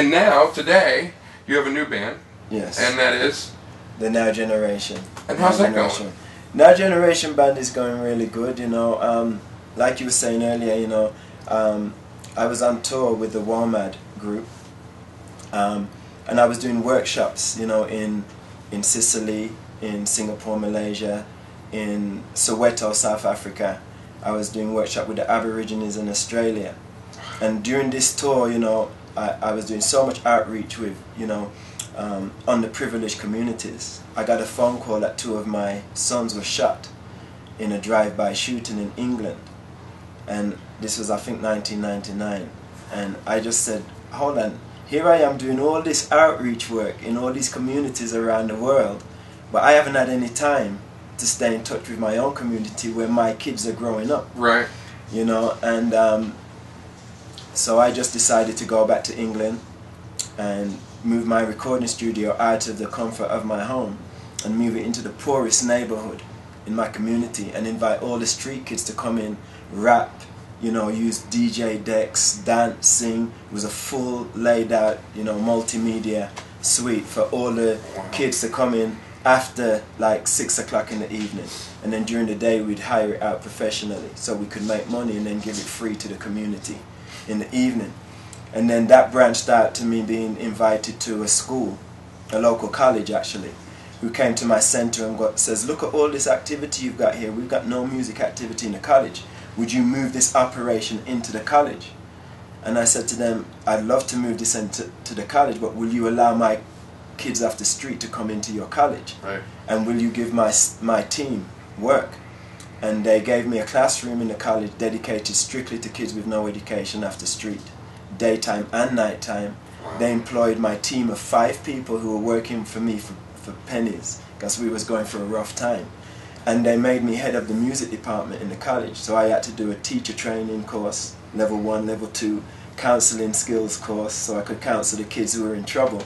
And now, today, you have a new band. Yes. And that is? The Now Generation. And how's that going? Now Generation band is going really good, you know. Like you were saying earlier, you know, I was on tour with the WOMAD group. And I was doing workshops, you know, in Sicily, in Singapore, Malaysia, in Soweto, South Africa. I was doing workshop with the Aborigines in Australia. And during this tour, you know, I was doing so much outreach with, you know, underprivileged communities. I got a phone call that 2 of my sons were shot in a drive-by shooting in England. And this was, I think, 1999. And I just said, hold on, here I am doing all this outreach work in all these communities around the world, but I haven't had any time to stay in touch with my own community where my kids are growing up. Right. You know, and so I just decided to go back to England and move my recording studio out of the comfort of my home and move it into the poorest neighborhood in my community and invite all the street kids to come in, rap, you know, use DJ decks, dance, sing. It was a full laid out, you know, multimedia suite for all the kids to come in after like 6 o'clock in the evening. And then during the day we'd hire it out professionally so we could make money and then give it free to the community in the evening. And then that branched out to me being invited to a school, a local college actually, who came to my center and says, look at all this activity you've got here. We've got no music activity in the college. Would you move this operation into the college? And I said to them, I'd love to move this into the college, but will you allow my kids off the street to come into your college? Right. And will you give my team work? And they gave me a classroom in the college dedicated strictly to kids with no education off the street, daytime and nighttime. Wow. They employed my team of 5 people who were working for me for pennies because we was going through a rough time. And they made me head of the music department in the college. So I had to do a teacher training course, level 1, level 2, counseling skills course, so I could counsel the kids who were in trouble.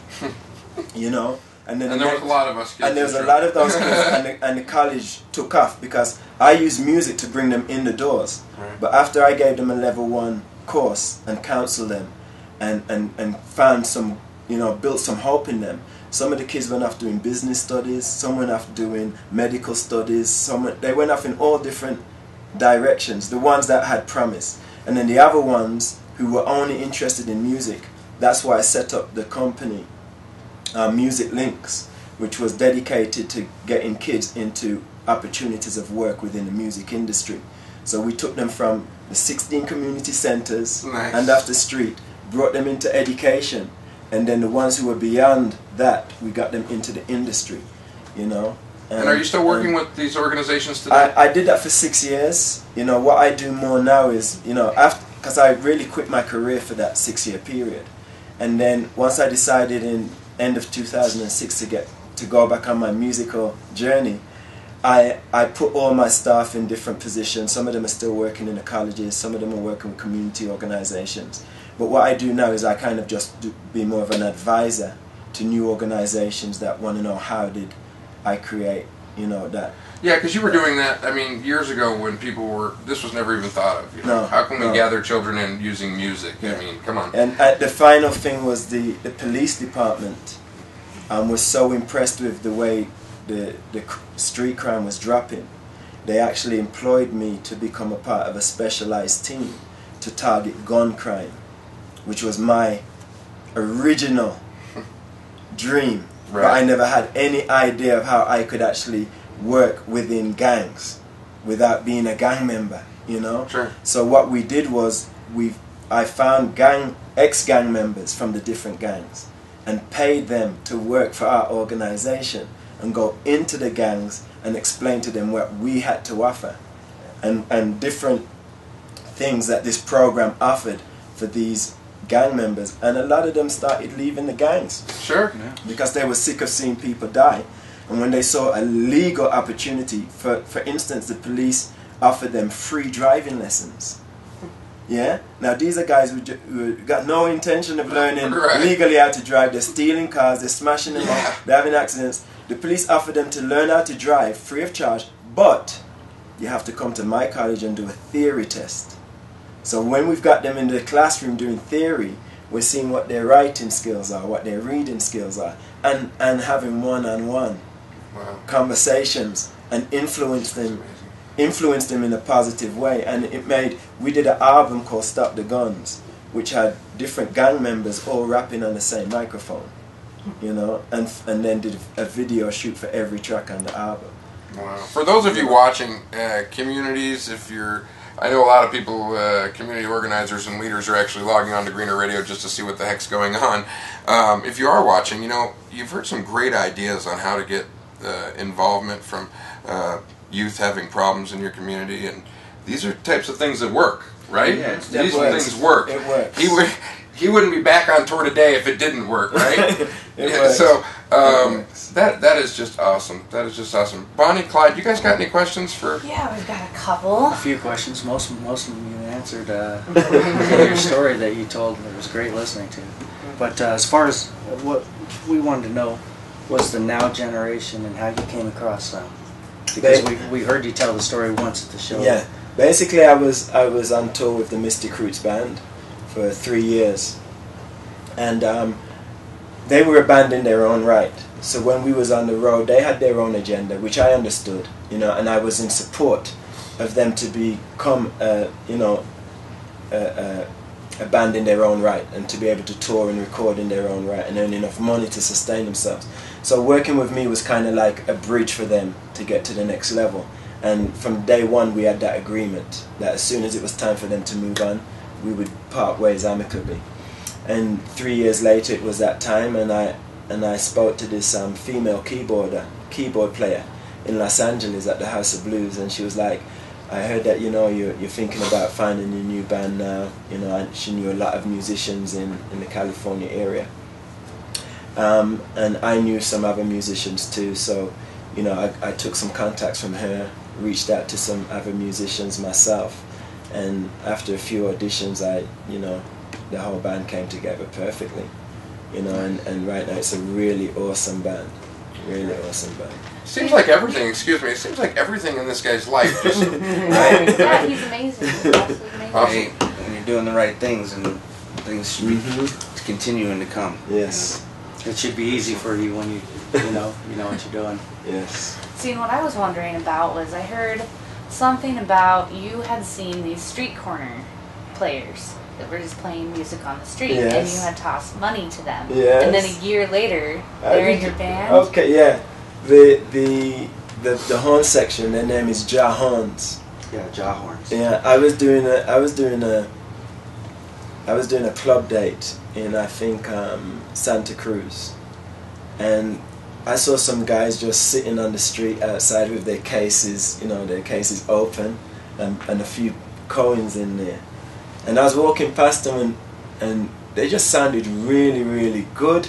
You know? And then there was a lot of us kids. And there was a lot of those kids, and the college took off because I used music to bring them in the doors. Right. But after I gave them a level 1 course and counseled them and found some, you know, built some hope in them, some of the kids went off doing business studies, some went off doing medical studies, they went off in all different directions, the ones that had promise. And then the other ones who were only interested in music, that's why I set up the company, Music Links, which was dedicated to getting kids into opportunities of work within the music industry. So we took them from the 16 community centers and off the street, brought them into education, and then the ones who were beyond that, we got them into the industry, you know. And are you still working with these organizations today? I did that for 6 years. You know, what I do more now is, you know, because I really quit my career for that 6-year period. And then once I decided in end of 2006 to go back on my musical journey, I put all my staff in different positions. Some of them are still working in the colleges, some of them are working with community organizations. But what I do now is I kind of just be more of an advisor to new organizations that want to know how did I create, you know, that. Yeah, because you were doing that, I mean, years ago when people were, this was never even thought of. You know? No, how can we gather children in using music? Yeah. I mean, come on. And the final thing was the police department was so impressed with the way the street crime was dropping. They actually employed me to become a part of a specialized team to target gun crime, which was my original dream. Right. But I never had any idea of how I could actually work within gangs without being a gang member, you know? Sure. So what we did was I found ex-gang members from the different gangs and paid them to work for our organization and go into the gangs and explain to them what we had to offer and different things that this program offered for these gang members. And a lot of them started leaving the gangs. Sure. Yeah. Because they were sick of seeing people die. And when they saw a legal opportunity, for instance, the police offered them free driving lessons. Yeah? Now these are guys who got no intention of learning legally how to drive. They're stealing cars, they're smashing them up, they're having accidents. The police offered them to learn how to drive free of charge, but you have to come to my college and do a theory test. So when we've got them in the classroom doing theory, we're seeing what their writing skills are, what their reading skills are, and having one-on-one conversations and influence them in a positive way. And we did an album called Stop the Guns, which had different gang members all rapping on the same microphone, you know, and then did a video shoot for every track on the album. Wow. For those of you watching, communities, I know a lot of people, community organizers and leaders are actually logging on to Greener Radio just to see what the heck's going on. If you are watching, you know, you've heard some great ideas on how to get involvement from youth having problems in your community, and these are types of things that work, right? Yeah, these things work. It works. He wouldn't be back on tour today if it didn't work, right? Works. So that is just awesome. That is just awesome. Bonnie, Clyde, you guys got any questions for? Yeah, we've got a couple. A few questions. Most of them you answered in your story that you told. It was great listening to. But as far as what we wanted to know was the now generation and how you came across them. Because we heard you tell the story once at the show. Yeah, basically I was on tour with the Mystic Roots band for 3 years, and they were a band in their own right. So when we was on the road, they had their own agenda, which I understood, you know, and I was in support of them to become, you know, a band in their own right, and to be able to tour and record in their own right and earn enough money to sustain themselves. So working with me was kind of like a bridge for them to get to the next level. And from day one we had that agreement that as soon as it was time for them to move on, we would part ways amicably. And 3 years later it was that time, and I spoke to this female keyboard player in Los Angeles at the House of Blues, and she was like, I heard that, you know, you're thinking about finding a new band now. You know, and she knew a lot of musicians in the California area. And I knew some other musicians too, so, you know, I took some contacts from her, reached out to some other musicians myself, and after a few auditions, you know, the whole band came together perfectly, you know, and right now it's a really awesome band, really awesome band. Seems like everything, excuse me, it seems like everything in this guy's life just... Right. Yeah, he's amazing. He's absolutely amazing. Awesome. When you're doing the right things, and things should be continuing to come. Yes. It should be easy for you when you know what you're doing. Yes. See, and what I was wondering about was I heard something about you had seen these street corner players that were just playing music on the street, Yes. and you had tossed money to them. Yes. And then a year later, they're in your band. Okay, yeah. The horn section, their name is Ja Horns. Yeah, jaw horns. Yeah, I was doing a club date in, I think, Santa Cruz, and I saw some guys just sitting on the street outside with their cases, you know, their cases open, and a few coins in there. And I was walking past them, and they just sounded really, really good.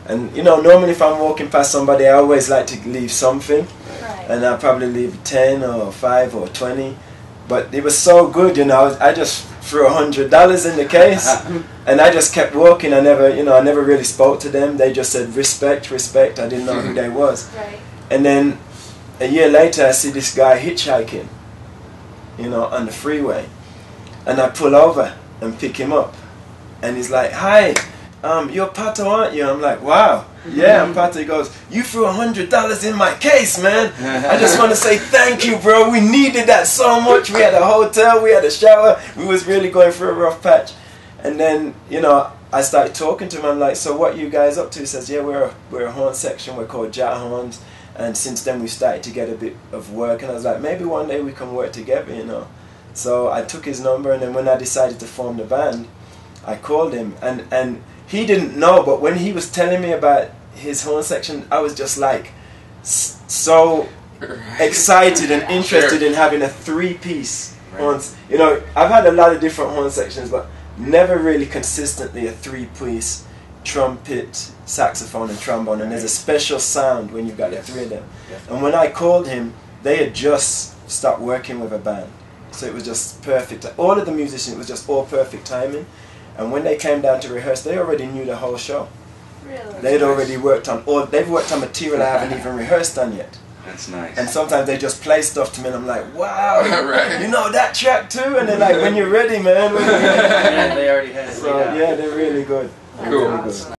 And, you know, normally if I'm walking past somebody, I always like to leave something. Right. And I'll probably leave 10 or 5 or 20. But it was so good, you know, I just threw $100 in the case. And I just kept walking. I never really spoke to them. They just said, respect, respect. I didn't know who they was. Right. And then a year later, I see this guy hitchhiking, you know, on the freeway. And I pull over and pick him up. And he's like, hi, you're Pato, aren't you? I'm like, wow, yeah, I'm Pato. He goes, you threw $100 in my case, man. I just want to say thank you, bro. We needed that so much. We had a hotel, we had a shower. We was really going through a rough patch. And then, you know, I started talking to him. I'm like, so what you guys up to? He says, yeah, we're a horn section. We're called Ja Horns. And since then we started to get a bit of work. And I was like, maybe one day we can work together, you know. So I took his number, and then when I decided to form the band, I called him, and he didn't know, but when he was telling me about his horn section, I was just like so excited and interested in having a 3-piece horns. You know, I've had a lot of different horn sections, but never really consistently a 3-piece trumpet, saxophone, and trombone. And there's a special sound when you've got the 3 of them. And when I called him, they had just stopped working with a band. So it was just perfect. All of the musicians, it was just all perfect timing. And when they came down to rehearse, they already knew the whole show. Really? They'd already worked on they've worked on material I haven't even rehearsed on yet. That's nice. And sometimes they just play stuff to me and I'm like, wow, Right. you know that track too? And they're like, when you're ready, man. When you're ready. Yeah, they already had it. So yeah, they're really good. Cool. Really good.